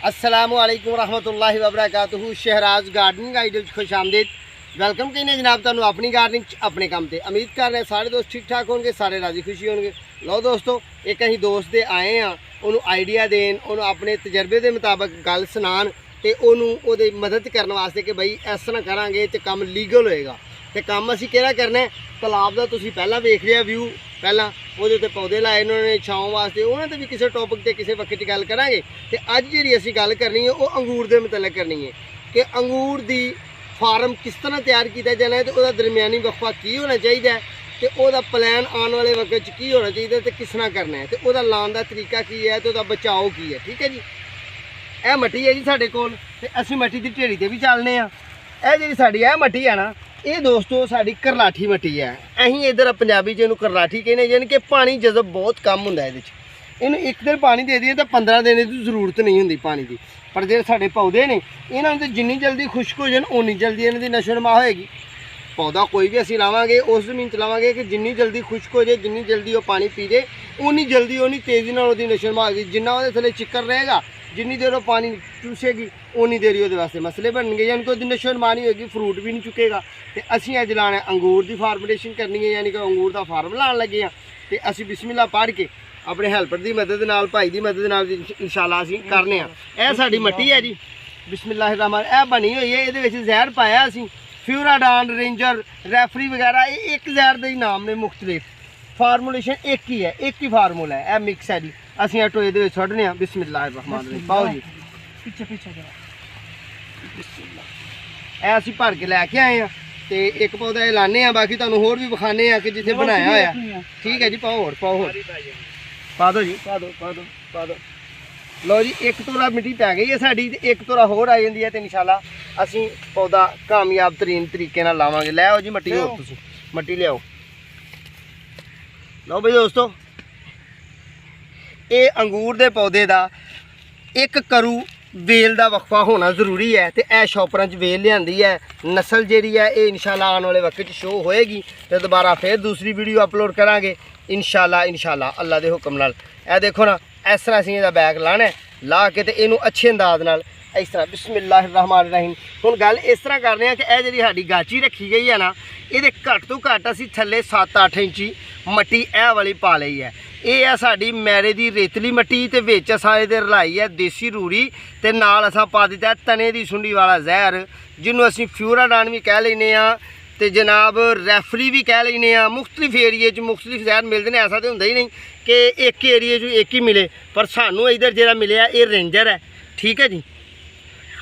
अस्सलामुअलैकुम रहमतुल्लाहि व बरकातुहू। शहराज गार्डनिंग आइडिया खुश आमदीद। वेलकम कहने जनाब तुहानू अपनी गार्डनिंग अपने काम ते। उम्मीद कर रहे हैं सारे दोस्त ठीक ठाक होंगे, सारे राजी खुशी होंगे। लो दोस्तों, एक असीं दोस्त दे आए हैं, उन्होंने आइडिया देन, उन्होंने अपने तजर्बे के मुताबिक गल सुनान ते उन्होंने मदद करने वास्ते कि बई इस तरह करांगे तो काम लीगल होएगा। तो काम असीं केड़ा करना है, तलाब का तुसीं पहला वेख लिया व्यू, पहला वो पौधे लाए उन्होंने छाँव वास्ते, उन्होंने भी किसी टॉपिक से किसी वक्त गल करांगे। तो अज जी असीं गल करनी है वो अंगूर के मतलब करनी है कि अंगूर की फार्म किस तरह तैयार किया जाना है, तो वह दरम्यानी वक्फा की होना चाहिए, तो वह प्लान आने वाले वक्त की होना चाहिए, तो किस तरह करना है, तो वह लाने का तरीका की है, तो बचाव की है। ठीक है जी, यह मट्टी है जी साढ़े कोल, ते असीं मट्टी की ढेरी से भी चलने। यह जी साड़ी यह मट्टी है ना, ये दोस्तों साड़ी करलाठी मट्टी है। असीं इधर पंजाबी च इहनूं करलाठी कहने, यानी कि पानी जज़ब बहुत कम हुंदा है। इहनूं एक दिन पानी दे दिए तो 15 दिन की जरूरत नहीं होंदी पानी की। पर जो साढ़े पौधे ने इन्हों तो जिन्नी जल्दी खुश्क हो जाए उन्नी जल्दी इन्हों की नशो नुमा होएगी। पौधा कोई भी असीं लावांगे उस जमीन च लावांगे कि जिन्नी जल्दी खुश्क हो जाए, जिन्नी जल्दी वो पानी पी जाए, उन्नी जल्दी उन्नी तेज़ी नाल उहदी नशो नुमा होएगी। जिन्ना उहदे थल्ले चिक्कर रहेगा, जिन्नी देर वो पानी चूसेगी, उन्नी देर ही वास्ते मसले बनने, यानी कि नशो नुमा नहीं होगी, फ्रूट भी नहीं चुकेगा। तो असीं अज लाना अंगूर की फार्मेशन करनी है, यानी कि अंगूर का फार्म लाने लगे हैं। तो असीं बिस्मिल्लाह पढ़ के अपने हैल्पर की मदद नाल, भाई की मदद नाल इंशाअल्लाह असीं करने। यह साडी मट्टी है जी, बिस्मिल्लाह रहमान। यह बनी हुई है, ये जहर पाया असीं फ्यूराडान, रेंजर, रैफरी वगैरह, ये एक जहर के नाम ने मुख्तलिफ, फार्मूलेशन एक ही है, एक ही फार्मूला है। यह मिक्स है जी, असीं ये टोए दे सुट्टने। बिस्मिल्लाह रहमान रहीम, पाओ जी पीछे पीछे बिस्मिल्लाह। असीं भर के लैके आए हैं, तो एक पौधा ये लाने, बाकी तुहानूं होर भी विखाने कि जिथे बनाया होया। ठीक है जी, पाओ होर, पाओ होर, पा दो जी, पा दो पा दो पा दो। लो जी, एक तोड़ा मिट्टी पै गई है साड़ी, एक तोड़ा होर आ जाती है, तो इंशाअल्लाह असीं पौधा कामयाब तरीन तरीके नाल लावांगे। लै आओ जी मट्टी, होर तुसीं मट्टी लियाओ। लो भाई दोस्तों, ये अंगूर के पौधे का एक करू वेल का वक्फा होना जरूरी है। तो यह शॉपरां च वेल लियांदी है, नस्ल जी है, ये इंशाअल्लाह आने वाले वक्त शो होएगी, तो दोबारा फिर दूसरी वीडियो अपलोड करांगे इंशाअल्लाह अल्लाह के हुक्म नाल। यह देखो ना, इस तरह असीं इहदा बैग लाना है, ला के तो इनू अच्छे अंदाज नाल इस तरह बिस्मिल्लाह रहमान रहीम। हुण गल इस तरह करने कि यह जी साडी गाची रखी गई है ना, ये घट तो घट असीं थल्ले 7-8 इंची मट्टी यह वाली पा लई है। ये है साडी मैरे की रेतली मट्टी, तो विच असां इहदे रलाई है देसी रूड़ी, तो नाल असां पा दिता तने की सुंडी वाला जहर, जिन्हों असीं फ्यूराडान भी कह लैने आ, तो जनाब रैफरी भी कह लैने आ। मुख्तलिफ एरिए मुख्तलिफ जहर मिलते हैं, ऐसा तो होंदा ही नहीं कि एक एरिए एक ही मिले, पर सानू इधर जो मिले ये रेंजर है। ठीक है जी,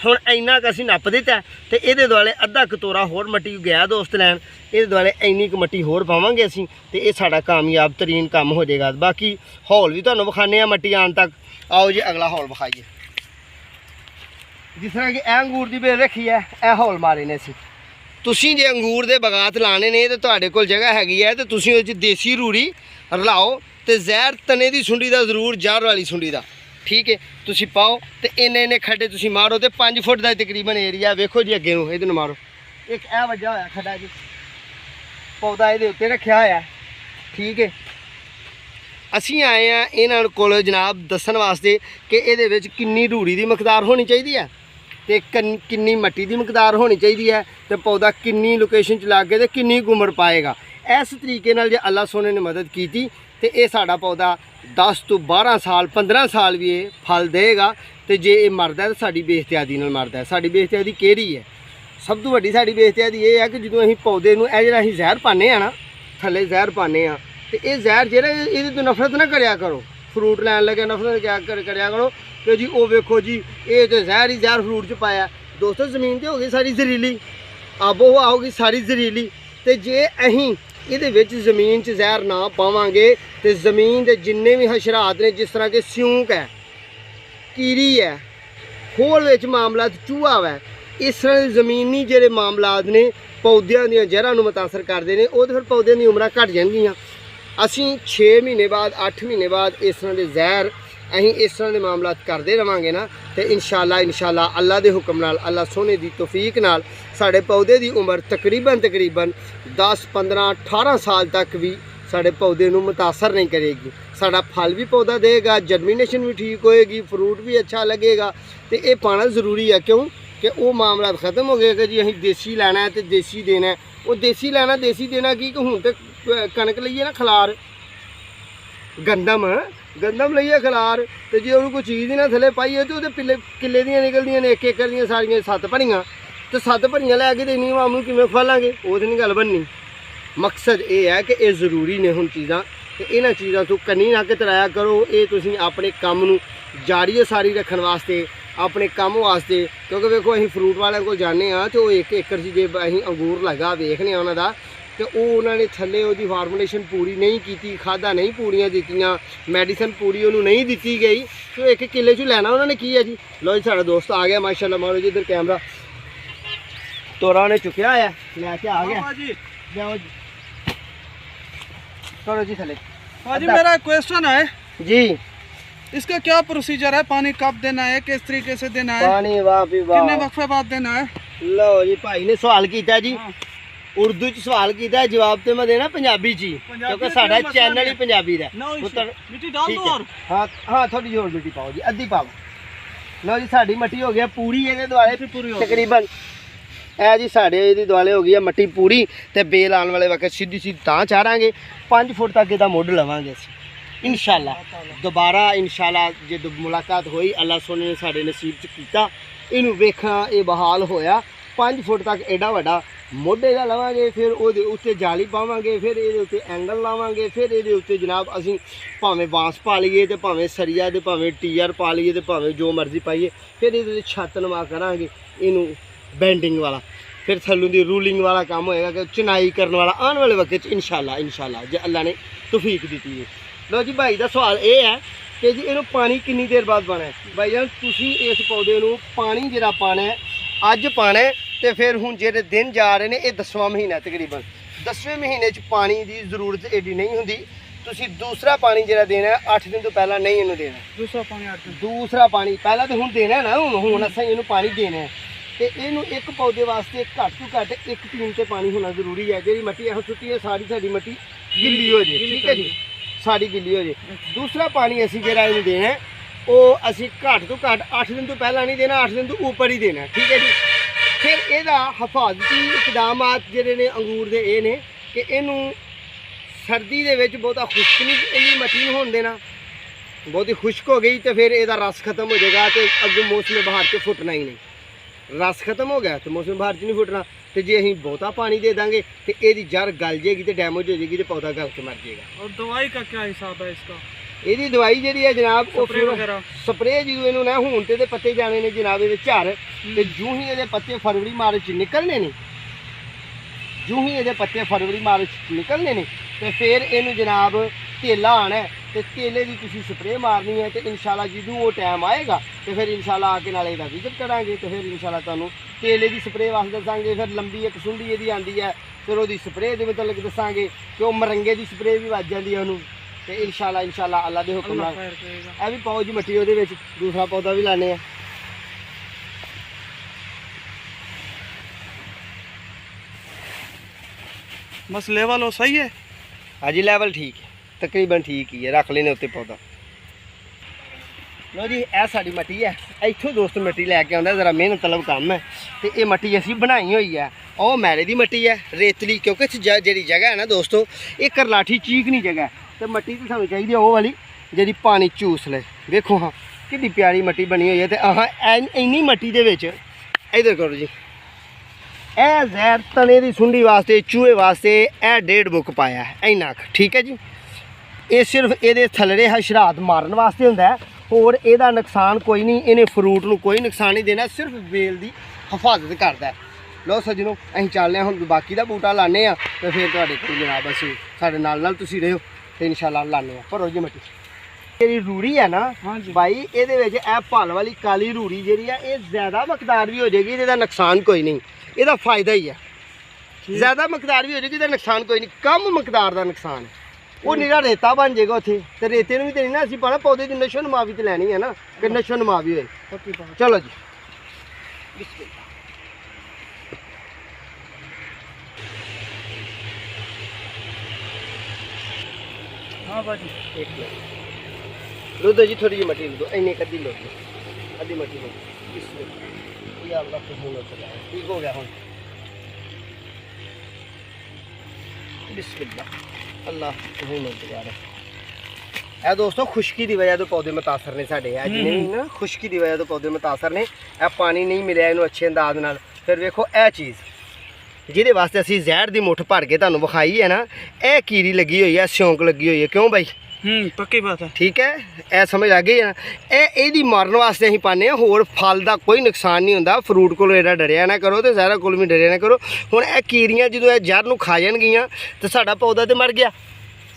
हुण इन्ना क असीं नप दिता, तो ये दुआले अद्धा कतोरा होर मट्टी गया दोस्त लैन, ये दुआले इन्नी क मट्टी होर पावांगे असीं, तो ये साडा कामयाब तरीन काम हो जाएगा। बाकी हॉल भी तुहानूं विखाने आ मट्टी आने तक। आओ जी अगला हॉल विखाइए। जिस तरह कि यह अंगूर की बेल रखी है, यह हॉल मारे ने असीं। तुसीं जे अंगूर के बगात लाने ने, तो तुहाडे कोल जगह हैगी है, तो तुसीं उहदे च देसी रूड़ी रलाओ, तो जहर तने की सुंडी का जरूर, जार वाली सुंडी का। ठीक है, तुसीं पाओ, तो इन्ने खड्डे तुसीं मारो, तो 5 फुट का तकरीबन एरिया वेखो जी, अगे नूं इहदे नूं मारो। एक यह वजह होया खड्डा जी, पौधा इहदे उत्ते रखिया होया। ठीक है, असीं आए हैं इन्हां कोल जनाब दस्सण वास्ते कि इहदे विच किन्नी रूड़ी की मकदार होनी चाहिए है, तो किन्नी मट्टी की मकदार होनी चाहिए है, तो पौधा किन्नी लोकेशन च लागे तो किन्नी गुमड़ पाएगा। इस तरीके नाल जे अल्लाह सोने ने मदद की, तो ये साडा पौधा 10 तो 12 साल 15 साल भी ये फल देगा। तो जे ये मरदा तो साडी बेइख्तियारी नाल मरदा है। साडी बेइख्तियारी केड़ी है? सब तो वड्डी साडी बेइख्तियारी ये है कि जो असीं पौधे नूं जिहड़ा असीं जहर पाने आ ना, थल्ले जहर पाने आ, तो ये जहर जिहड़ा इहदे तो नफरत ना करिया करो। फ्रूट लैन लगे नफरत क्या करिया करो कि जी वो वेखो जी ये तो जहर ही जहर फ्रूट च पाया। दोस्तों ज़मीन तो हो गई सारी जहरीली, आबो हवा होगी सारी जहरीली, तो जे असीं इहदे विच ज़मीन च जहर ना पावांगे, तो ज़मीन के जिन्ने भी हशरात ने, जिस तरह के स्यूक है, कीरी है, खोल विच मामला चूहा है, इस तरह ज़मीनी जिहड़े मामलात ने पौधों दी जहरां नूं मुतासर करते हैं, वो तो फिर पौधों दी उमरां घट जाएंगियां। असीं 6 महीने बाद 8 महीने बाद इस तरह के जहर अहीं इस तरह के मामलात करते रहांगे ना, तो इंशाअल्लाह अल्लाह के हुक्म नाल, अल्लाह सोने की तौफीक नाल साढ़े पौधे की उम्र तकरीबन 10, 15, 18 साल तक भी साढ़े पौधे ਨੂੰ मुतासर नहीं करेगी। साड़ा फल भी पौधा देगा, जर्मीनेशन भी ठीक होएगी, फ्रूट भी अच्छा लगेगा। तो ये पाना ज़रूरी है, क्यों कि वो मामला ख़त्म हो गया कि जी अं देसी लैना है तो देसी देना है। वो देसी लैना देसी देना की हूँ तो कणक लईए ना खलार, गंदम लईए खलार, तो जे उन्होंने कोई चीज़ ही ना थले पाइए तो पिले किले दियाँ निकलदियाँ ने, एक एकड़ दियाँ सारियां 7 भरियां, तो 7 भरियां लैके देनी मामू किवें खवालांगे, वो तो नहीं गल बननी। मकसद ये है कि ये ज़रूरी ने हुण चीज़ां, ते इन्हां चीज़ां तो कन्नी नक्क तराया करो। ये तुसीं अपने काम नूं जारी सारी रखण वास्ते, अपने काम वास्ते, क्योंकि देखो असीं फ्रूट वालिਆਂ कोल जाने हाँ तो 1 एकड़ च जे असीं अंगूर लगा वेखने आ उन्हां दा, तो उन्होंने थले उसकी फार्मूलेशन पूरी नहीं की, खादा नहीं पूरियां दित्तियां, मैडिसन पूरी उन्होंने नहीं दी गई, तो 1 किले चू लैना उन्होंने की है जी। लो जी साडा दोस्त आ गया माशाल्लाह, मारो जी इधर कैमरा, तोरा उन्हें चुकया है लैके आ गया जी। जाओ जी, करो जी थले। हाँ जी, मेरा क्वेश्चन है जी, इसका क्या प्रोसीजर है? पानी कब देना है, किस तरीके से देना है, पानी वाह भी वाह, कितने वक्फे बाद देना है? लो जी भाई ने सवाल किया जी, उर्दू च सवाल किया, जवाब तो मैं देना पंजाबी ची, क्योंकि साडा चैनल ही पंजाबी दा। मिट्टी डाल दो और हाँ हाँ थोड़ी और मिट्टी पाओ जी, अद्धी पाओ। लो जी साडी मट्टी हो गया पूरी, ये दुआले तकरीबन है जी साढ़े ये दुआले हो गई है मट्टी पूरी। तो बेल आने वाले वक्त सीधी सीधी तां चारांगे, 5 फुट तक इसका मुੱਢ लवांगे असीं इंशाअल्लाह। दोबारा इंशाअल्लाह जो मुलाकात हुई, अल्लाह सोने ने साढ़े नसीब च कीता, इनू वेखना ये बहाल होया, 5 फुट तक एडा वड्डा मोढे का लवांगे, फिर ਉਹਦੇ ਉੱਤੇ जाली पावांगे, फिर ਇਹਦੇ ਉੱਤੇ एंगल लावांगे, फिर ਇਹਦੇ ਉੱਤੇ जनाब ਅਸੀਂ ਭਾਵੇਂ ਬਾਂਸ ਪਾ ਲਈਏ ਤੇ ਭਾਵੇਂ ਸਰੀਆ ਤੇ ਭਾਵੇਂ ਟੀਆਰ ਪਾ ਲਈਏ ਤੇ ਭਾਵੇਂ ਜੋ ਮਰਜ਼ੀ ਪਾਈਏ, ਫਿਰ ਇਹਦੇ ਛੱਤ ਨਵਾ ਕਰਾਂਗੇ ਇਹਨੂੰ बैंडिंग वाला, फिर थल्लों दी रूलिंग वाला काम होएगा कि चुनाई करने वाला आने वाले वक्त इंशाअल्लाह जे अल्लाह ने तौफीक दी है। लो जी भाई का सवाल ये है कि जी इनू पानी कितनी देर बाद पाना है? भाई जान तुसी इस पौधे नू पानी जिहड़ा पाना है अज पाना है, तो फिर हुण जेह्ड़े दिन जा रहे हैं ये 10वां महीना, तकरीबन 10वें महीने च पानी की जरूरत एडी नहीं होंदी। तुसी दूसरा पानी जिहड़ा देना है 8 दिन तो पहला नहीं इनू देना, दूसरा पानी पहला तो हुण देना है ना, हुण असां इनू पानी देना है। तो इनू एक पौधे वास्ते घट तो घट 1 टीन से पानी होना जरूरी है। जी मट्टी यह सुट्टी है सारी साड़ी मट्टी गिल्ली हो जाए, ठीक है जी, सारी गिल्ली हो जाए। दूसरा पानी असी जो देना है वो असी घट तो घट 8 दिन तो पहला नहीं देना, 8 दिन तो ऊपर ही देना, ठीक है जी। फिर यदा हिफाजती इकदाम जोड़े ने अंगूर के ये ने कि इनू सर्दी के बहुता खुश्क नहीं इन्नी मट्टी होने देना, बहुत ही खुश्क हो गई तो फिर यदा रस खत्म हो जाएगा, तो अगों मौसम बहार से फुटना ही नहीं, रस खत्म हो गया तो मौसम बहार च नहीं फुटना। तो जे अं बहुता पानी दे देंगे तो यदी जड़ गल जाएगी तो डैमेज हो जाएगी, तो पौधा गल के मर जाएगा। और दवाई का क्या हिसाब है इसका? यदी दवाई जी है जनाब स्प्रे जो इनू ना हूँ तो पत्ते जाने ने जनाब ये झर, तो जूँ ही ये पत्ते फरवरी मार्च निकलने ने, जूँ ही ये पत्ते फरवरी मार्च निकलने ने, तो फिर इनू जनाब तेला आना है, तो तेले की तुसी स्प्रे मारनी है। तो इंशाल्लाह जो वो टाइम आएगा तो फिर इंशाल्लाह आके नाले का विजिट करांगे, तो फिर इंशाल्लाह तुहानू तेले की स्प्रे वास्ते दसांगे। फिर लंबी एक सुंडी यदि आती है फिर वो स्प्रे के मतलब दसांगे कि वो मरंगे की स्प्रे भी वज जाती है उन्होंने। तो इंशाल्लाह अल्लाह के हुक्म नाल यह भी पाओ जी मट्टी वो दूसरा पौधा भी लाने हैं। बस लेवल हो सही है? हाँ जी लेवल ठीक है, तकरीबन ठीक ही है, रख लेने उत्ते पौधा। लो जी यह साड़ी मट्टी है, इतों दोस्त मट्टी लैके आंदा, जरा मेहनत तलब काम है। तो ये मट्टी असी बनाई हुई है, और मैले की मट्टी है रेतली, क्योंकि जी जगह है ना दोस्तों ये करलाठी चीकनी जगह है, तो मट्टी तो सानू चाहिए वो वाली जी पानी चूस ले। देखो हाँ कि प्यारी मट्टी बनी हुई है। तो हाँ इन्नी मट्टी दे विच इधर करो जी, ए जहर तने की सुंडी वास्ते चूहे वास्ते ए 1.5 बुक पाया है इन्ना, ठीक है जी। ये सिर्फ ये थलड़े हशरात मारन वास्ते होंदा है, होर एदा नुकसान कोई नहीं, इन्हें फ्रूट नू कोई नुकसान नहीं देना, सिर्फ बेल की हिफाजत करता है। लो सज्जनों असीं चलने हुण बाकी का बूटा लाने आ, तो फिर तुहाडे कोल जनाब असीं साडे नाल तुसीं रहियो, तो इंशाल्लाह लाने भरो जी मट्टी। जी रूड़ी है ना भाई, ये फल वाली काली रूड़ी जी है ये ज़्यादा मकदार भी हो जाएगी, इसका नुकसान कोई नहीं, इसका फायदा ही है। ज़्यादा मकदार भी हो जाएगी तो नुकसान कोई नहीं, कम मकदार का नुकसान है। वो निरा रेता बन जाएगा उत्थे, तो रेते भी तो नहीं ना असीं पाना, पौधे की नशो नुमा भी तो लैनी है ना, कि नशो नुमा भी होए। चलो जी हाँ बाजी। एक मिनट लो दो जी, थोड़ी जी मट्टी लो दो, इन्नी कद्दी लो दो, आधी मट्टी लो इसमें। या अल्लाह तो हुन चला है, ठीक हो गया हुन। बिस्मिल्लाह अल्लाह तो हुन चला रहा है दोस्तों। खुश्की की वजह तो पौधे मुतासर ने साडे, जिन्हें भी ना खुश्की की वजह तो पौधे मुतासर ने। पानी नहीं मिले इन्हों अच्छे अंदाज नाल। फिर वेखो यह चीज़ जिहदे वास्ते असीं जहर दी मुठ भर के तुहानूं विखाई है ना, यह कीड़ी लगी हुई है, सिਉਂक लगी हुई है, क्यों भाई? पक्की बात है। ठीक है, यह समझ लग गई है ना। यह मारन वास्ते असीं पाने, होर फल का कोई नुकसान नहीं होंदा। फ्रूट को एडा डरिया ना करो, तो जहरा को भी डरिया ना करो। हुण यह कीड़ियां जदों यह जहर नूं खा जाणगियां तो साडा पौधा तो मर गया,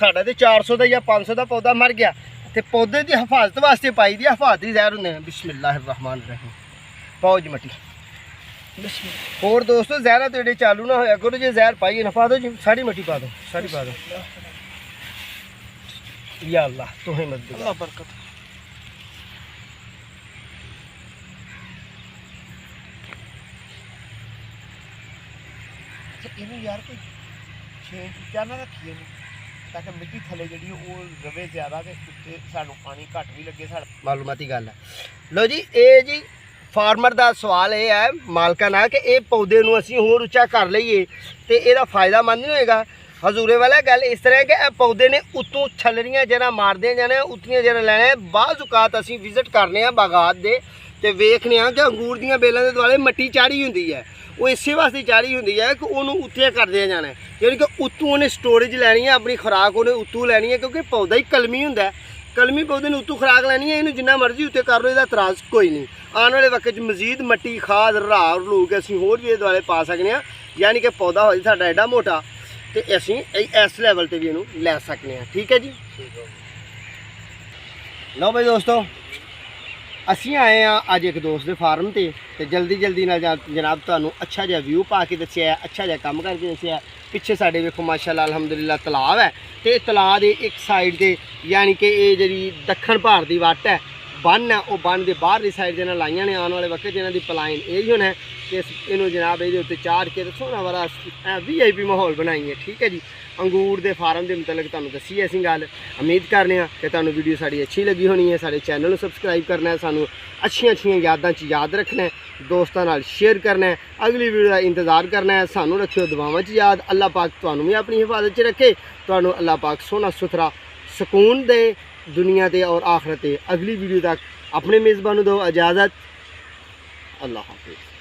साडा तो 400 का या 500 का पौधा मर गया। तो पौधे की हिफाजत वास्ते पाई दी हिफाजती जहर होंदे ने। बिस्मिल्लाहिर्रहमानिर्रहीम पाओ जी मट्टी। और दोस्तों जहरा तो एडे चालू ना होया करो, जो जहर पाइए ना पा दो जी, सारी मट्टी पा दो, सारी पा दो। या अल्लाह तुहें मत दो, अल्लाह बरकत। इन्हू यार कोई छे चीज़ां ना रखिए ताकि मिट्टी थले जी रवे ज़्यादा, तो उत्ते सानू पानी घट भी लगे। साढ़ा मालूमाती गल है। लो जी ये जी फार्मर का सवाल यह है मालका ना कि ये पौधे नूं असीं होर उच्चा कर लईए तो यदा फायदामंद नहीं होएगा। हजूरे वाला गल इस तरह है कि पौधे ने उतों छलरियां जरा मारदे जाने, उतनियां जरा लैने। बाज़ औकात असीं विजिट करने बागात दे ते वेखने कि अंगूर दीयां बेलां दे दुआले मट्टी चाढ़ी हुंदी है। वो इस वास्ते चाढ़ी होंगी है कि उन्होंने उत्ते करदे जाना है, यानी कि उत्तों उन्हें स्टोरेज लैनी है, अपनी खुराक उन्हें उत्तों लैनी है, क्योंकि पौधा ही कलमी होंदा है। कलमी पौधे ने उत्तों खुराक लैनी है, इन्हूं जिन्ना मर्जी उत्ते कर लो, इसदा इतराज़ कोई नहीं। आने वाले वक्त मजीद मट्टी खाद राह लू के असीं होर भी इहदे दुआले पा सकने हां, यानी कि पौधा हो साडा एडा मोटा तो असीं इस लैवल पर भी इहनूं लै सकने हां। ठीक है जी। लो भाई दोस्तों असीं आए हैं अज एक दोस्त के फार्म ते जल्दी नाल जनाब तुहानूं अच्छा जिहा व्यू पा के दस्सिया, अच्छा जिहा कम करके दस्सिया। पिछे साडे वेखो माशाअल्लाह अल्हम्दुलिल्लाह तलाब है, तो तलाब के एक साइड से यानी कि ये जी दक्षिण भारत की वट है, बन है, वो बन के बाहरली साइड जिन्हें लाइया ने आने वाले वक्त जिन्हों की पलाइन यही होना है कि इनू जनाब ये उत्ते चाढ़ के सोहना बड़ा VIP माहौल बनाइए। ठीक है जी। अंगूर के फार्म के मतलब तुहानूं दस्सी असीं गल। उम्मीद करने कि तुहानूं वीडियो साड़ी अच्छी लगी होनी है। साडे चैनल नूं सबसक्राइब करना है, सानूं अच्छियां यादां च याद रखना है, दोस्तां नाल शेयर करना है, अगली वीडियो का इंतज़ार करना है। सानूं रखियो दुआवां च याद। अल्लाह पाक तुहानूं भी अपनी हिफाजत च रखे, तुहानूं अल्लाह पाक सोहना सुथरा सुकून दे दुनिया ते और आखरत ते। अगली वीडियो तक अपने मेज़बानों दो इजाज़त। अल्लाह हाफिज़।